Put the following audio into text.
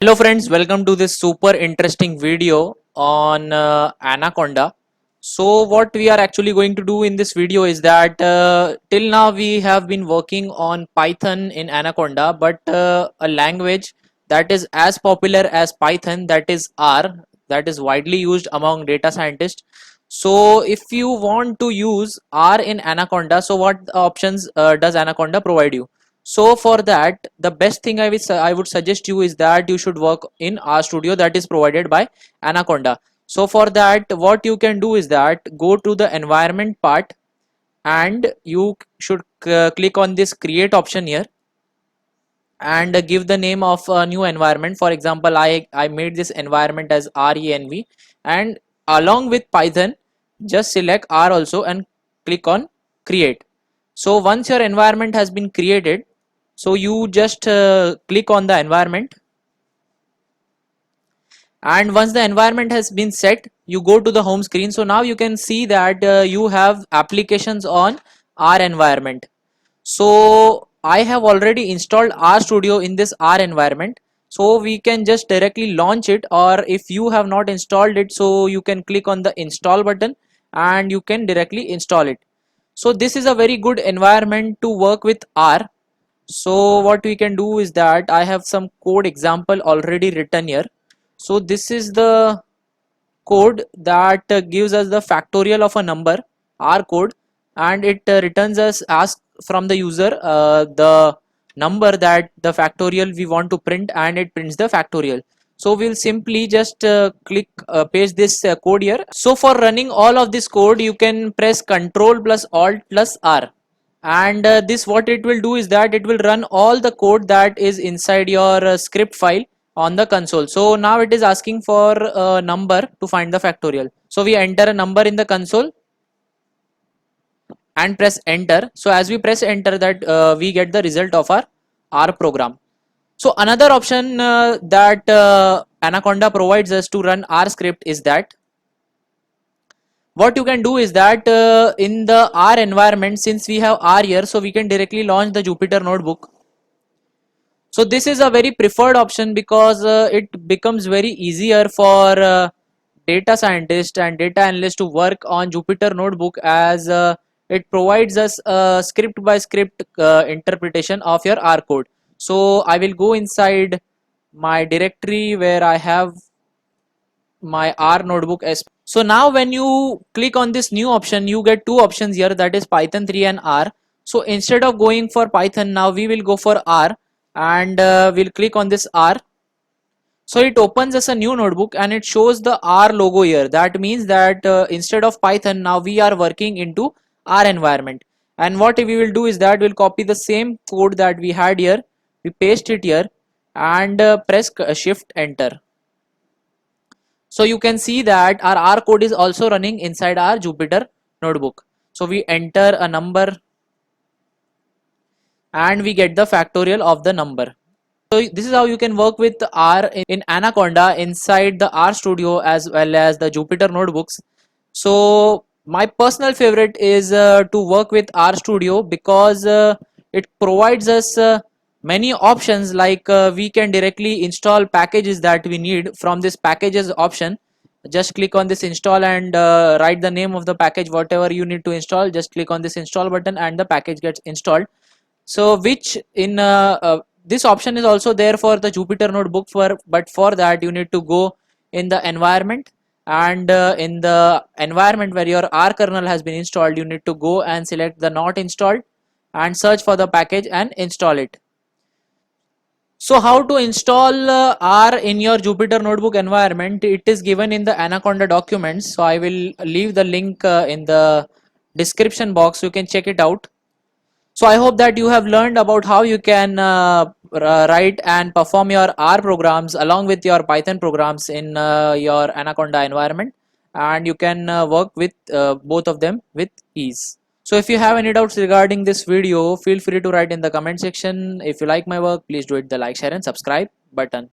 Hello friends, welcome to this super interesting video on Anaconda. So what we are actually going to do in this video is that till now we have been working on Python in Anaconda, but a language that is as popular as Python, that is R, that is widely used among data scientists. So if you want to use R in Anaconda, so what options does Anaconda provide you? So for that, the best thing I would suggest you is that you should work in RStudio that is provided by Anaconda. So for that, what you can do is that go to the environment part and you should click on this create option here and give the name of a new environment. For example, I made this environment as RENV, and along with Python just select R also and click on create. So once your environment has been created, so you just click on the environment, and once the environment has been set, you go to the home screen. So now you can see that you have applications on R environment. So I have already installed RStudio in this R environment, so we can just directly launch it, or if you have not installed it, so you can click on the install button and you can directly install it. So this is a very good environment to work with R. So what we can do is that I have some code example already written here. So this is the code that gives us the factorial of a number, R code, and it returns us, ask from the user the number that the factorial we want to print, and it prints the factorial. So we'll simply just click paste this code here. So for running all of this code, you can press Ctrl plus Alt plus R, and this what it will do is that it will run all the code that is inside your script file on the console. So now it is asking for a number to find the factorial, so we enter a number in the console and press enter. So as we press enter, that we get the result of our R program. So another option that Anaconda provides us to run R script is that what you can do is that in the R environment, since we have R here, so we can directly launch the Jupyter notebook. So this is a very preferred option because it becomes very easier for data scientists and data analysts to work on Jupyter notebook, as it provides us a script by script interpretation of your R code. So I will go inside my directory where I have my R notebook as. So now when you click on this new option, you get two options here, that is Python 3 and R. So instead of going for Python, now we will go for R, and we'll click on this R. So it opens us a new notebook and it shows the R logo here. That means that instead of Python, now we are working into R environment. And what we will do is that we'll copy the same code that we had here, we paste it here, and press shift enter. So you can see that our R code is also running inside our Jupyter notebook. So we enter a number and we get the factorial of the number. So this is how you can work with R in Anaconda inside the RStudio as well as the Jupyter notebooks. So my personal favorite is to work with RStudio because it provides us many options, like we can directly install packages that we need from this packages option. Just click on this install and write the name of the package, whatever you need to install, just click on this install button and the package gets installed. So which in this option is also there for the Jupyter notebook, but for that you need to go in the environment, and in the environment where your R kernel has been installed, you need to go and select the not installed and search for the package and install it. So how to install R in your Jupyter notebook environment? It is given in the Anaconda documents. So I will leave the link in the description box, so you can check it out. So I hope that you have learned about how you can write and perform your R programs along with your Python programs in your Anaconda environment, and you can work with both of them with ease. So if you have any doubts regarding this video, feel free to write in the comment section. If you like my work, please do hit the like, share and subscribe button.